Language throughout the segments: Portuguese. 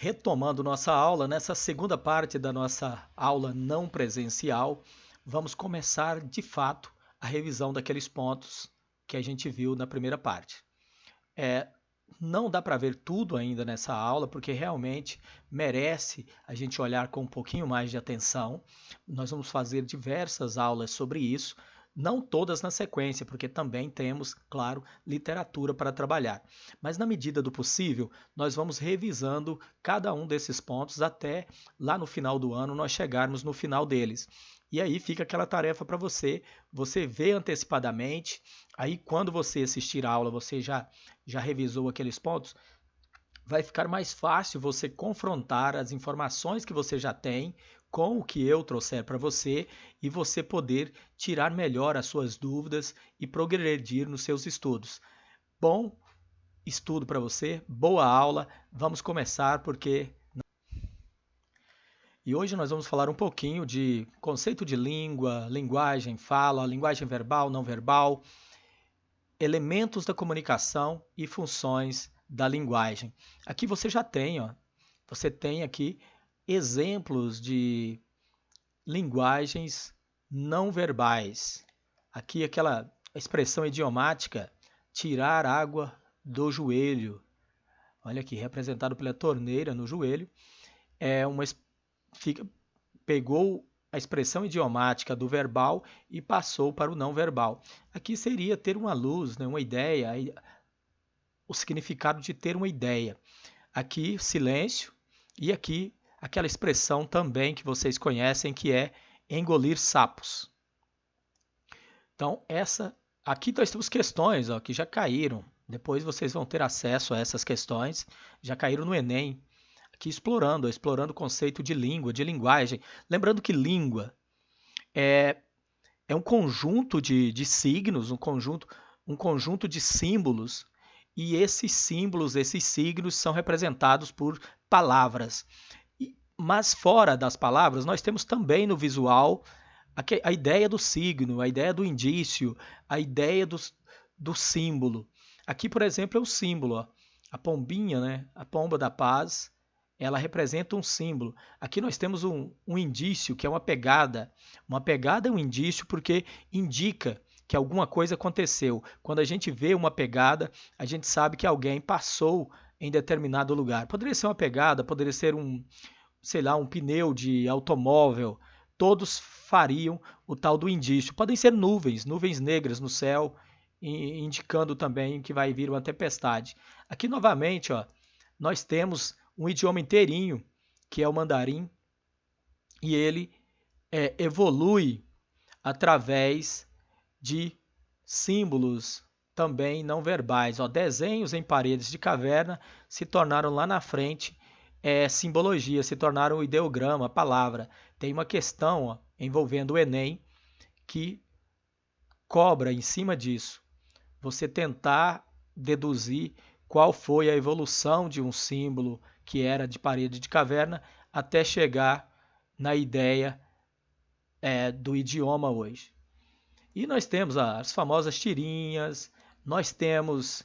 Retomando nossa aula, nessa segunda parte da nossa aula não presencial, vamos começar de fato a revisão daqueles pontos que a gente viu na primeira parte. Não dá para ver tudo ainda nessa aula, porque realmente merece a gente olhar com um pouquinho mais de atenção. Nós vamos fazer diversas aulas sobre isso, não todas na sequência, porque também temos, claro, literatura para trabalhar. Mas na medida do possível, nós vamos revisando cada um desses pontos até lá no final do ano nós chegarmos no final deles. E aí fica aquela tarefa para você vê antecipadamente, aí quando você assistir a aula, você já revisou aqueles pontos, vai ficar mais fácil você confrontar as informações que você já tem com o que eu trouxer para você e você poder tirar melhor as suas dúvidas e progredir nos seus estudos. Bom estudo para você, boa aula, vamos começar porque... E hoje nós vamos falar um pouquinho de conceito de língua, linguagem, fala, linguagem verbal, não verbal, elementos da comunicação e funções da linguagem. Aqui você já tem, você tem aqui exemplos de linguagens não verbais. Aqui aquela expressão idiomática, tirar água do joelho. Olha aqui, representado pela torneira no joelho. Pegou a expressão idiomática do verbal e passou para o não verbal. Aqui seria ter uma luz, né, uma ideia, o significado de ter uma ideia. Aqui, silêncio, e aqui aquela expressão também que vocês conhecem, que é engolir sapos. Então, aqui nós temos questões que já caíram. Depois vocês vão ter acesso a essas questões, já caíram no Enem. Aqui explorando o conceito de língua, de linguagem. Lembrando que língua é um conjunto de signos, um conjunto de símbolos, e esses símbolos, esses signos são representados por palavras. Mas fora das palavras, nós temos também no visual a ideia do signo, a ideia do indício, a ideia do símbolo. Aqui, por exemplo, é o símbolo, a pombinha, né? A pomba da paz, ela representa um símbolo. Aqui nós temos um indício, que é uma pegada. Uma pegada é um indício porque indica que alguma coisa aconteceu. Quando a gente vê uma pegada, a gente sabe que alguém passou em determinado lugar. Poderia ser uma pegada, poderia ser um pneu de automóvel. Todos fariam o tal do indício. Podem ser nuvens negras no céu, indicando também que vai vir uma tempestade. Aqui novamente, nós temos um idioma inteirinho, que é o mandarim, e ele evolui através de símbolos também não verbais. Desenhos em paredes de caverna se tornaram lá na frente simbologia, se tornaram o ideograma, a palavra. Tem uma questão envolvendo o Enem que cobra em cima disso. Você tentar deduzir qual foi a evolução de um símbolo que era de parede de caverna até chegar na ideia do idioma hoje. E nós temos as famosas tirinhas, nós temos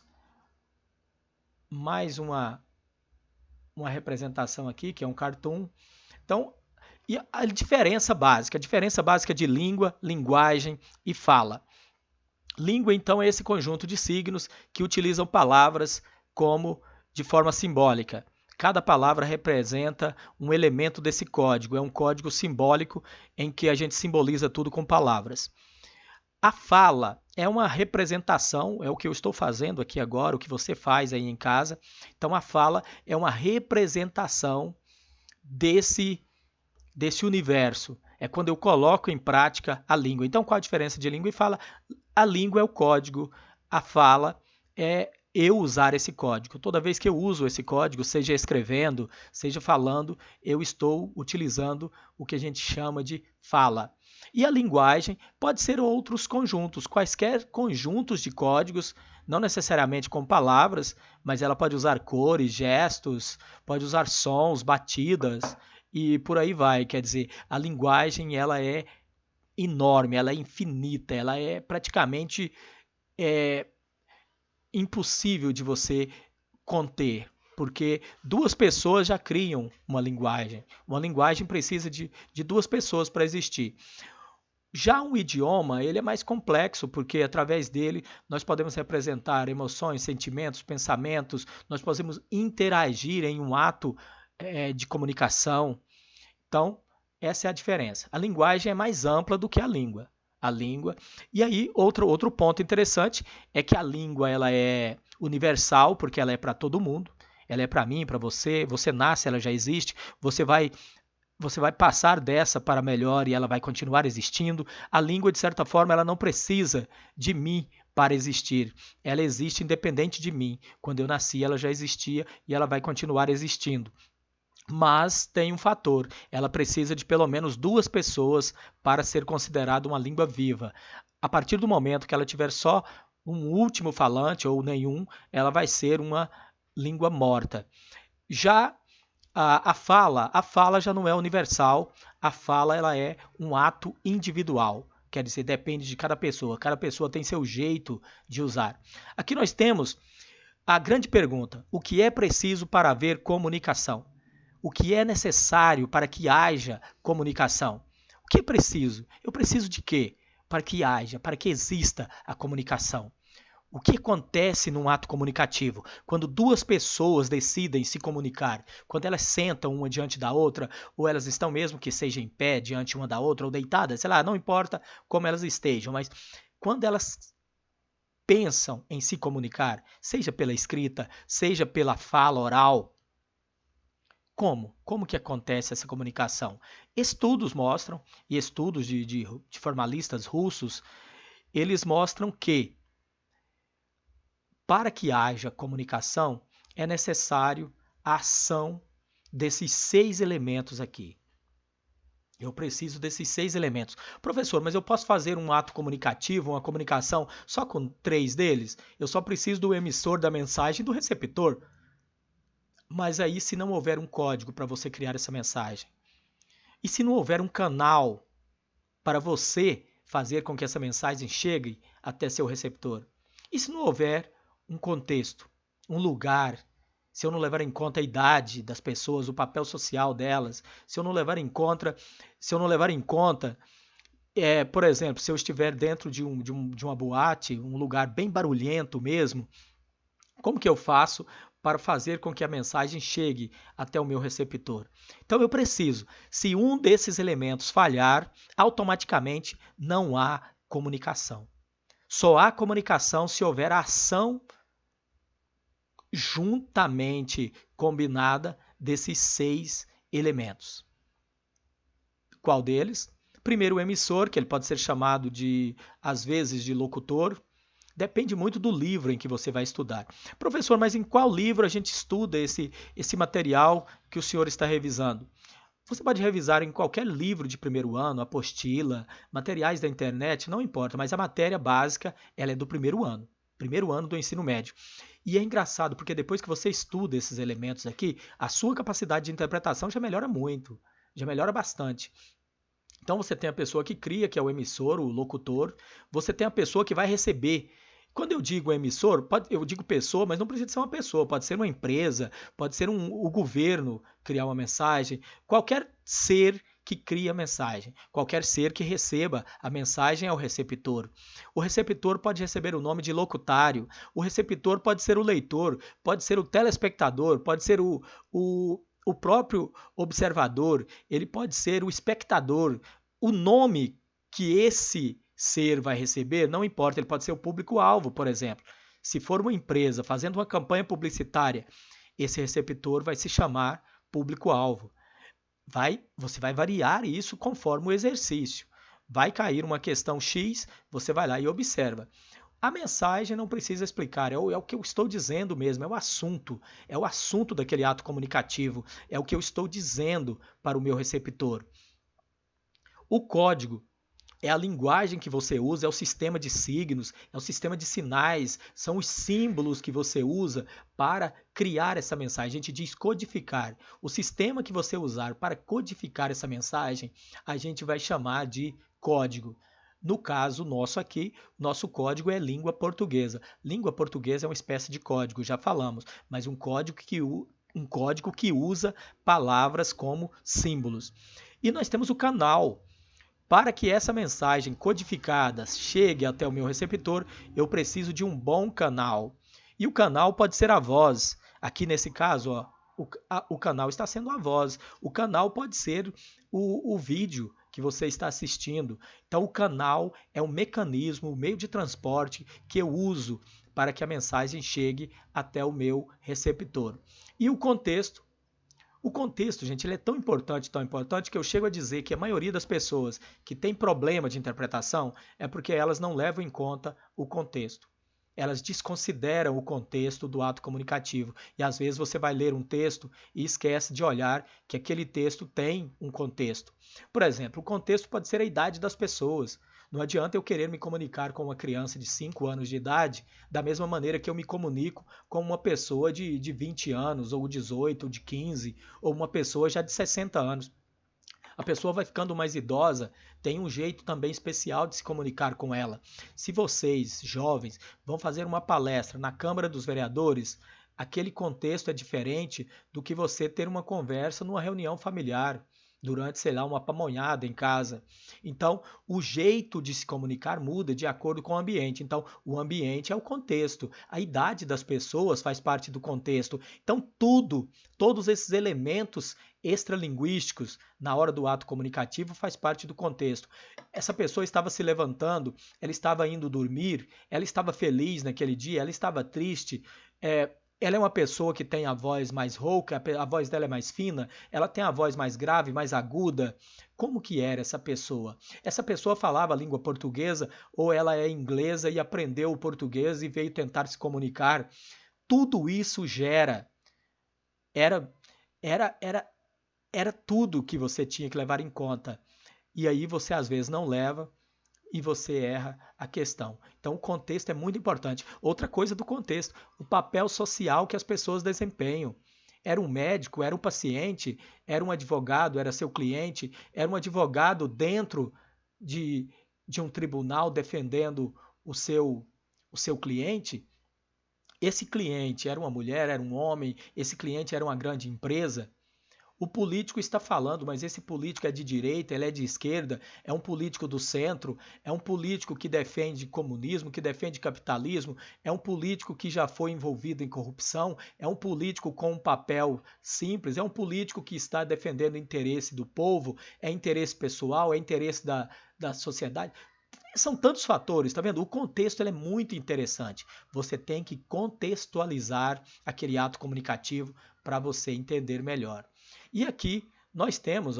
mais uma representação aqui, que é um cartoon. Então, e a diferença básica de língua, linguagem e fala. Língua, então, é esse conjunto de signos que utilizam palavras como de forma simbólica. Cada palavra representa um elemento desse código, é um código simbólico em que a gente simboliza tudo com palavras. A fala é uma representação, é o que eu estou fazendo aqui agora, o que você faz aí em casa. Então, a fala é uma representação desse universo. É quando eu coloco em prática a língua. Então, qual a diferença de língua e fala? A língua é o código, a fala é eu usar esse código. Toda vez que eu uso esse código, seja escrevendo, seja falando, eu estou utilizando o que a gente chama de fala. E a linguagem pode ser outros conjuntos, quaisquer conjuntos de códigos, não necessariamente com palavras, mas ela pode usar cores, gestos, pode usar sons, batidas e por aí vai. Quer dizer, a linguagem ela é enorme, ela é infinita, ela é praticamente impossível de você conter. porque duas pessoas já criam uma linguagem. Uma linguagem precisa de duas pessoas para existir. Já um idioma, ele é mais complexo, porque através dele nós podemos representar emoções, sentimentos, pensamentos, nós podemos interagir em um ato de comunicação. Então, essa é a diferença. A linguagem é mais ampla do que a língua. A língua. E aí, outro ponto interessante é que a língua ela é universal, porque ela é para todo mundo. Ela é para mim, para você. Você nasce, ela já existe. Você vai passar dessa para melhor e ela vai continuar existindo. A língua, de certa forma, ela não precisa de mim para existir. Ela existe independente de mim. Quando eu nasci, ela já existia e ela vai continuar existindo. Mas tem um fator, ela precisa de pelo menos duas pessoas para ser considerada uma língua viva. A partir do momento que ela tiver só um último falante ou nenhum, ela vai ser uma língua morta. Já a fala já não é universal, a fala ela é um ato individual. Quer dizer, depende de cada pessoa tem seu jeito de usar. Aqui nós temos a grande pergunta: o que é preciso para haver comunicação? O que é necessário para que haja comunicação? O que é preciso? Eu preciso de quê? Para que haja, para que exista a comunicação. O que acontece num ato comunicativo? Quando duas pessoas decidem se comunicar, quando elas sentam uma diante da outra, ou elas estão mesmo que seja em pé diante uma da outra, ou deitadas, sei lá, não importa como elas estejam, mas quando elas pensam em se comunicar, seja pela escrita, seja pela fala oral, como? Como que acontece essa comunicação? Estudos mostram, e estudos de formalistas russos, eles mostram que para que haja comunicação é necessário a ação desses 6 elementos aqui. Eu preciso desses 6 elementos. Professor, mas eu posso fazer um ato comunicativo, uma comunicação só com 3 deles? Eu só preciso do emissor da mensagem e do receptor. Mas aí, se não houver um código para você criar essa mensagem, e se não houver um canal para você fazer com que essa mensagem chegue até seu receptor, e se não houver um contexto, um lugar, se eu não levar em conta a idade das pessoas, o papel social delas, se eu não levar em conta, por exemplo, se eu estiver dentro de uma boate, um lugar bem barulhento mesmo, como que eu faço para fazer com que a mensagem chegue até o meu receptor? Então eu preciso, se um desses elementos falhar, automaticamente não há comunicação. Só há comunicação se houver ação juntamente combinada desses 6 elementos. Qual deles? Primeiro, o emissor, que ele pode ser chamado às vezes, de locutor. Depende muito do livro em que você vai estudar. Professor, mas em qual livro a gente estuda esse material que o senhor está revisando? Você pode revisar em qualquer livro de primeiro ano, apostila, materiais da internet, não importa, mas a matéria básica ela é do primeiro ano do ensino médio. E é engraçado, porque depois que você estuda esses elementos aqui, a sua capacidade de interpretação já melhora muito, já melhora bastante. Então você tem a pessoa que cria, que é o emissor, o locutor, você tem a pessoa que vai receber. Quando eu digo emissor, eu digo pessoa, mas não precisa ser uma pessoa, pode ser uma empresa, pode ser o governo criar uma mensagem, qualquer ser que cria a mensagem, qualquer ser que receba a mensagem é o receptor. O receptor pode receber o nome de locutário, o receptor pode ser o leitor, pode ser o telespectador, pode ser o próprio observador, ele pode ser o espectador. O nome que esse ser vai receber, não importa, ele pode ser o público-alvo, por exemplo. Se for uma empresa fazendo uma campanha publicitária, esse receptor vai se chamar público-alvo. Você vai variar isso conforme o exercício. Vai cair uma questão X, você vai lá e observa. A mensagem não precisa explicar, é o que eu estou dizendo mesmo, é o assunto daquele ato comunicativo, é o que eu estou dizendo para o meu receptor. O código é a linguagem que você usa, é o sistema de signos, é o sistema de sinais, são os símbolos que você usa para criar essa mensagem. A gente diz codificar. O sistema que você usar para codificar essa mensagem, a gente vai chamar de código. No caso nosso aqui, nosso código é língua portuguesa. Língua portuguesa é uma espécie de código, já falamos, mas um código que usa palavras como símbolos. E nós temos o canal. Para que essa mensagem codificada chegue até o meu receptor, eu preciso de um bom canal. E o canal pode ser a voz. Aqui nesse caso, ó, o canal está sendo a voz. O canal pode ser o vídeo que você está assistindo. Então, o canal é um mecanismo, o meio de transporte que eu uso para que a mensagem chegue até o meu receptor. E o contexto. O contexto, gente, ele é tão importante, que eu chego a dizer que a maioria das pessoas que tem problema de interpretação é porque elas não levam em conta o contexto. Elas desconsideram o contexto do ato comunicativo. E às vezes você vai ler um texto e esquece de olhar que aquele texto tem um contexto. Por exemplo, o contexto pode ser a idade das pessoas. Não adianta eu querer me comunicar com uma criança de 5 anos de idade da mesma maneira que eu me comunico com uma pessoa de 20 anos, ou 18, ou de 15, ou uma pessoa já de 60 anos. A pessoa vai ficando mais idosa, tem um jeito também especial de se comunicar com ela. Se vocês, jovens, vão fazer uma palestra na Câmara dos Vereadores, aquele contexto é diferente do que você ter uma conversa numa reunião familiar, durante, sei lá, uma pamonhada em casa. Então, o jeito de se comunicar muda de acordo com o ambiente. Então, o ambiente é o contexto. A idade das pessoas faz parte do contexto. Então, todos esses elementos extralinguísticos na hora do ato comunicativo faz parte do contexto. Essa pessoa estava se levantando, ela estava indo dormir, ela estava feliz naquele dia, ela estava triste, ela é uma pessoa que tem a voz mais rouca, a voz dela é mais fina, ela tem a voz mais grave, mais aguda. Como que era essa pessoa? Essa pessoa falava a língua portuguesa ou ela é inglesa e aprendeu o português e veio tentar se comunicar? Tudo isso era era era era tudo que você tinha que levar em conta. E aí você às vezes não leva e você erra a questão. Então, o contexto é muito importante. Outra coisa do contexto, o papel social que as pessoas desempenham. Era um médico, era um paciente, era um advogado, era seu cliente, era um advogado dentro de, de um tribunal defendendo o seu cliente. Esse cliente era uma mulher, era um homem, esse cliente era uma grande empresa. O político está falando, mas esse político é de direita, ele é de esquerda, é um político do centro, é um político que defende comunismo, que defende capitalismo, é um político que já foi envolvido em corrupção, é um político com um papel simples, é um político que está defendendo o interesse do povo, é interesse pessoal, é interesse da sociedade. São tantos fatores, tá vendo? O contexto ele é muito interessante. Você tem que contextualizar aquele ato comunicativo para você entender melhor. E aqui nós temos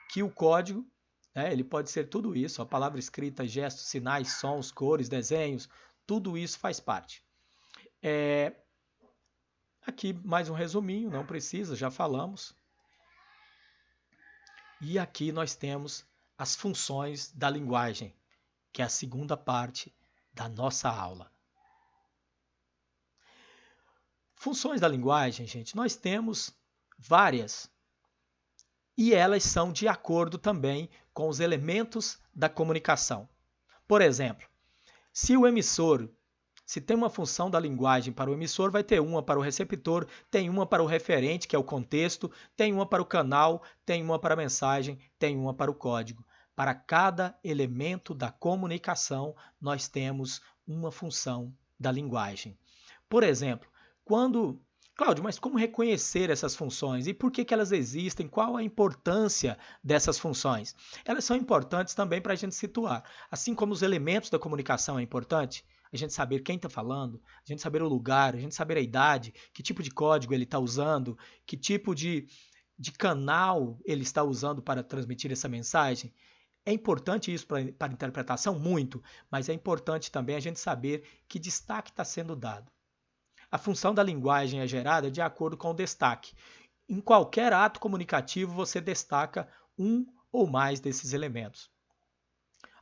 que o código, né, ele pode ser tudo isso, a palavra escrita, gestos, sinais, sons, cores, desenhos, tudo isso faz parte. Aqui mais um resuminho, não precisa, já falamos. E aqui nós temos as funções da linguagem, que é a segunda parte da nossa aula. Funções da linguagem, gente, nós temos várias. E elas são de acordo também com os elementos da comunicação. Por exemplo, se tem uma função da linguagem para o emissor, vai ter uma para o receptor, tem uma para o referente, que é o contexto, tem uma para o canal, tem uma para a mensagem, tem uma para o código. Para cada elemento da comunicação, nós temos uma função da linguagem. Por exemplo, Cláudio, mas como reconhecer essas funções e por que elas existem? Qual a importância dessas funções? Elas são importantes também para a gente situar. Assim como os elementos da comunicação é importante, a gente saber quem está falando, a gente saber o lugar, a gente saber a idade, que tipo de código ele está usando, que tipo de canal ele está usando para transmitir essa mensagem. É importante isso para a interpretação? Muito, mas é importante também a gente saber que destaque está sendo dado. A função da linguagem é gerada de acordo com o destaque. Em qualquer ato comunicativo, você destaca um ou mais desses elementos.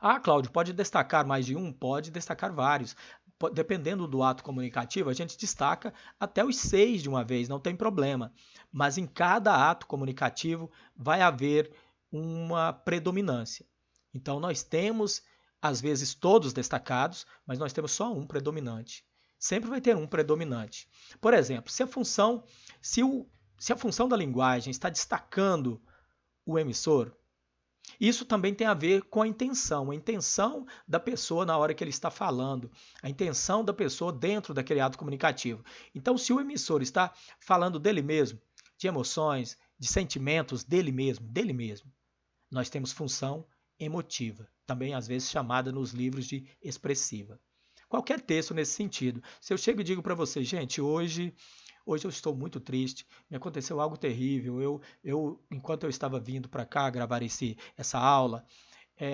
Ah, Cláudio, pode destacar mais de um? Pode destacar vários. Dependendo do ato comunicativo, a gente destaca até os 6 de uma vez, não tem problema. Mas em cada ato comunicativo vai haver uma predominância. Então, nós temos às vezes todos destacados, mas nós temos só um predominante. Sempre vai ter um predominante. Por exemplo, se a função da linguagem está destacando o emissor, isso também tem a ver com a intenção da pessoa na hora que ele está falando, a intenção da pessoa dentro daquele ato comunicativo. Então, se o emissor está falando dele mesmo, de emoções, de sentimentos dele mesmo, nós temos função emotiva, também às vezes chamada nos livros de expressiva. Qualquer texto nesse sentido. Se eu chego e digo para você, gente, hoje eu estou muito triste, me aconteceu algo terrível, enquanto eu estava vindo para cá gravar essa aula,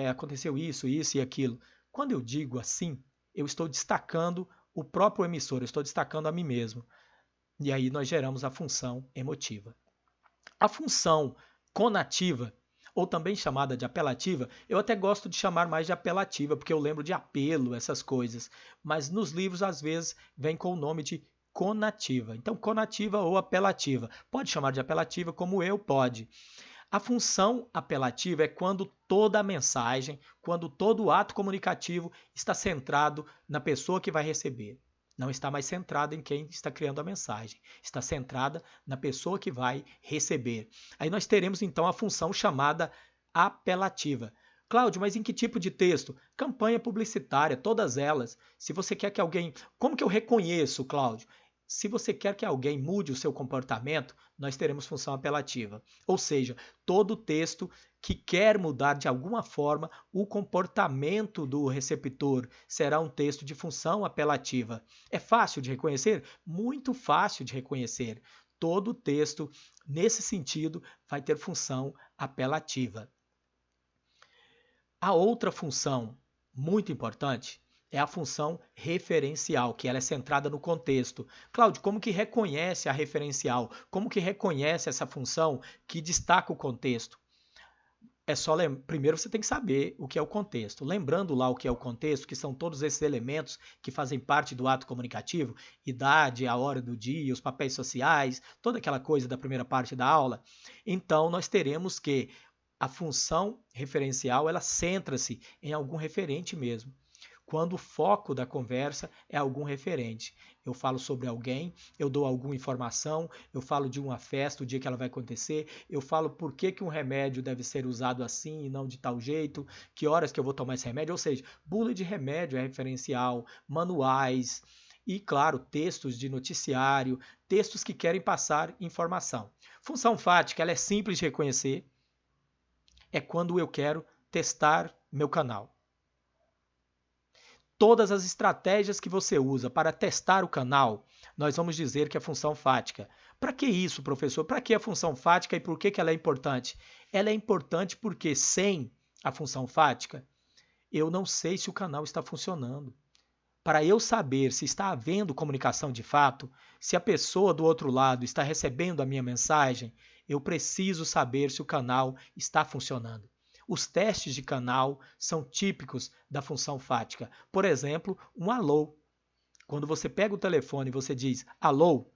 aconteceu isso e aquilo. Quando eu digo assim, eu estou destacando o próprio emissor, eu estou destacando a mim mesmo. E aí nós geramos a função emotiva. A função conativa, ou também chamada de apelativa, eu até gosto de chamar mais de apelativa, porque eu lembro de apelo, essas coisas. Mas nos livros, às vezes, vem com o nome de conativa. Então, conativa ou apelativa. Pode chamar de apelativa, como eu, pode. A função apelativa é quando toda a mensagem, quando todo o ato comunicativo está centrado na pessoa que vai receber. Não está mais centrada em quem está criando a mensagem. Está centrada na pessoa que vai receber. Aí nós teremos então a função chamada apelativa. Cláudio, mas em que tipo de texto? Campanha publicitária, todas elas. Se você quer que alguém... Como que eu reconheço, Cláudio? Se você quer que alguém mude o seu comportamento, nós teremos função apelativa. Ou seja, todo texto que quer mudar de alguma forma o comportamento do receptor será um texto de função apelativa. É fácil de reconhecer? Muito fácil de reconhecer. Todo texto, nesse sentido, vai ter função apelativa. A outra função muito importante é a função referencial, que ela é centrada no contexto. Cláudio, como que reconhece a referencial? Como que reconhece essa função que destaca o contexto? Primeiro você tem que saber o que é o contexto. Lembrando lá o que é o contexto, que são todos esses elementos que fazem parte do ato comunicativo, idade, a hora do dia, os papéis sociais, toda aquela coisa da primeira parte da aula. Então nós teremos que a função referencial, ela centra-se em algum referente mesmo. Quando o foco da conversa é algum referente. Eu falo sobre alguém, eu dou alguma informação, eu falo de uma festa, o dia que ela vai acontecer, eu falo por que um remédio deve ser usado assim e não de tal jeito, que horas que eu vou tomar esse remédio, ou seja, bula de remédio é referencial, manuais e, claro, textos de noticiário, textos que querem passar informação. Função fática, ela é simples de reconhecer, é quando eu quero testar meu canal. Todas as estratégias que você usa para testar o canal, nós vamos dizer que é função fática. Para que isso, professor? Para que a função fática e por que ela é importante? Ela é importante porque sem a função fática, eu não sei se o canal está funcionando. Para eu saber se está havendo comunicação de fato, se a pessoa do outro lado está recebendo a minha mensagem, eu preciso saber se o canal está funcionando. Os testes de canal são típicos da função fática. Por exemplo, um alô. Quando você pega o telefone e você diz alô,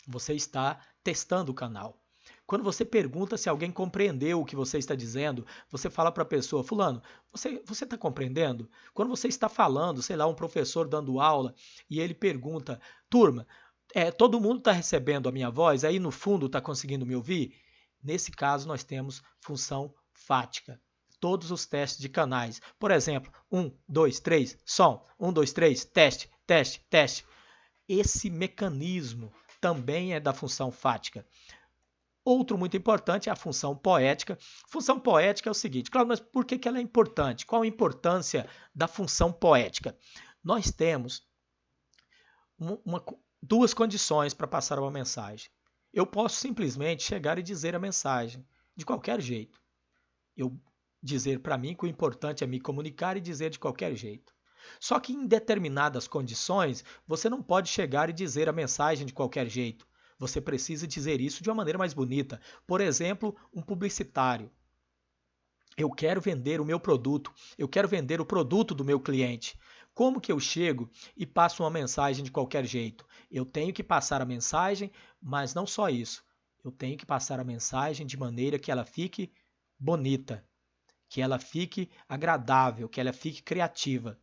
você está testando o canal. Quando você pergunta se alguém compreendeu o que você está dizendo, você fala para a pessoa, fulano, você está compreendendo? Quando você está falando, sei lá, um professor dando aula e ele pergunta, turma, todo mundo está recebendo a minha voz? Aí no fundo está conseguindo me ouvir? Nesse caso, nós temos função fática. Todos os testes de canais. Por exemplo, 1, 2, 3, som. 1, 2, 3, teste, teste, teste. Esse mecanismo também é da função fática. Outro muito importante é a função poética. Função poética é o seguinte, claro, mas por que ela é importante? Qual a importância da função poética? Nós temos duas condições para passar uma mensagem. Eu posso simplesmente chegar e dizer a mensagem, de qualquer jeito. Eu dizer para mim que o importante é me comunicar e dizer de qualquer jeito. Só que em determinadas condições, você não pode chegar e dizer a mensagem de qualquer jeito. Você precisa dizer isso de uma maneira mais bonita. Por exemplo, um publicitário. Eu quero vender o meu produto, eu quero vender o produto do meu cliente. Como que eu chego e passo uma mensagem de qualquer jeito? Eu tenho que passar a mensagem, mas não só isso. Eu tenho que passar a mensagem de maneira que ela fique bonita, que ela fique agradável, que ela fique criativa.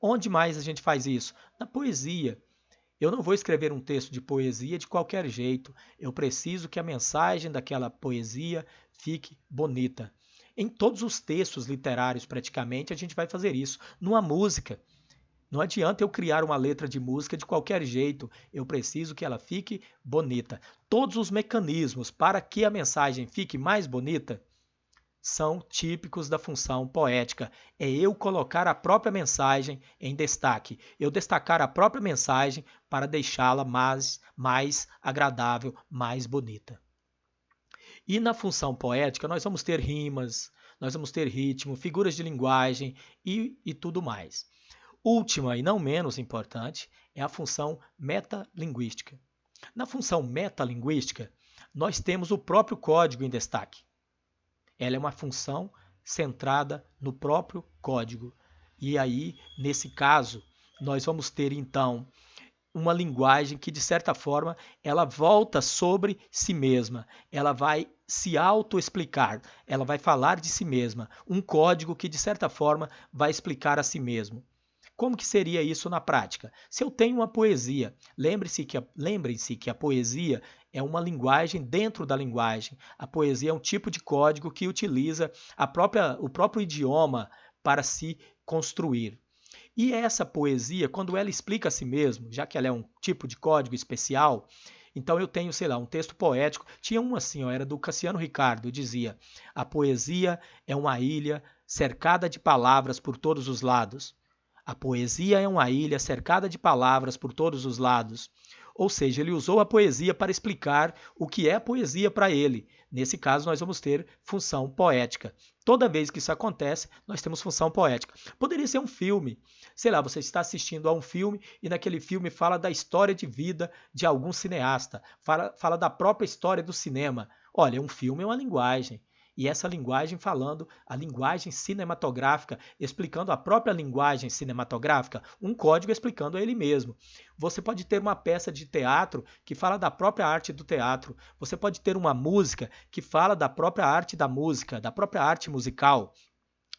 Onde mais a gente faz isso? Na poesia. Eu não vou escrever um texto de poesia de qualquer jeito. Eu preciso que a mensagem daquela poesia fique bonita. Em todos os textos literários, praticamente, a gente vai fazer isso. Numa música, não adianta eu criar uma letra de música de qualquer jeito. Eu preciso que ela fique bonita. Todos os mecanismos para que a mensagem fique mais bonita são típicos da função poética. É eu colocar a própria mensagem em destaque. Eu destacar a própria mensagem para deixá-la mais agradável, mais bonita. E na função poética, nós vamos ter rimas, nós vamos ter ritmo, figuras de linguagem e tudo mais. Última e não menos importante é a função metalinguística. Na função metalinguística, nós temos o próprio código em destaque. Ela é uma função centrada no próprio código. E aí, nesse caso, nós vamos ter então uma linguagem que, de certa forma, ela volta sobre si mesma. Ela vai se autoexplicar, ela vai falar de si mesma. Um código que, de certa forma, vai explicar a si mesmo. Como que seria isso na prática? Se eu tenho uma poesia, lembrem-se que a poesia é uma linguagem dentro da linguagem. A poesia é um tipo de código que utiliza o próprio idioma para se construir. E essa poesia, quando ela explica a si mesmo, já que ela é um tipo de código especial, então eu tenho, sei lá, um texto poético. Tinha um assim, ó, era do Cassiano Ricardo, dizia: a poesia é uma ilha cercada de palavras por todos os lados. A poesia é uma ilha cercada de palavras por todos os lados. Ou seja, ele usou a poesia para explicar o que é poesia para ele. Nesse caso, nós vamos ter função poética. Toda vez que isso acontece, nós temos função poética. Poderia ser um filme. Sei lá, você está assistindo a um filme e naquele filme fala da história de vida de algum cineasta, fala da própria história do cinema. Olha, um filme é uma linguagem. E essa linguagem falando, a linguagem cinematográfica, explicando a própria linguagem cinematográfica, um código explicando a ele mesmo. Você pode ter uma peça de teatro que fala da própria arte do teatro. Você pode ter uma música que fala da própria arte da música, da própria arte musical.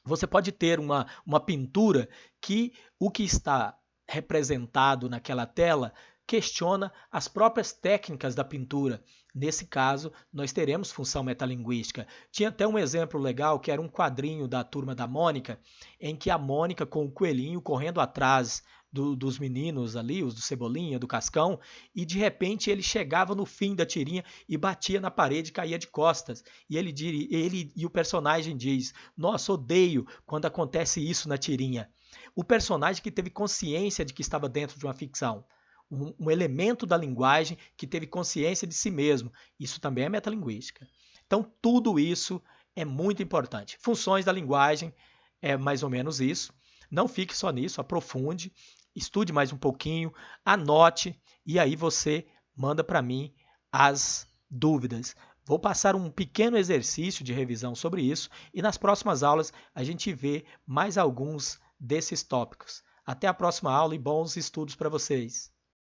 Você pode ter uma pintura que o que está representado naquela tela questiona as próprias técnicas da pintura. Nesse caso, nós teremos função metalinguística. Tinha até um exemplo legal, que era um quadrinho da Turma da Mônica, em que a Mônica, com o coelhinho correndo atrás dos meninos ali, os do Cebolinha, do Cascão, e de repente ele chegava no fim da tirinha e batia na parede e caía de costas. E ele e o personagem diz: nossa, odeio quando acontece isso na tirinha. O personagem que teve consciência de que estava dentro de uma ficção. Um elemento da linguagem que teve consciência de si mesmo. Isso também é metalinguística. Então, tudo isso é muito importante. Funções da linguagem é mais ou menos isso. Não fique só nisso, aprofunde, estude mais um pouquinho, anote e aí você manda para mim as dúvidas. Vou passar um pequeno exercício de revisão sobre isso e nas próximas aulas a gente vê mais alguns desses tópicos. Até a próxima aula e bons estudos para vocês!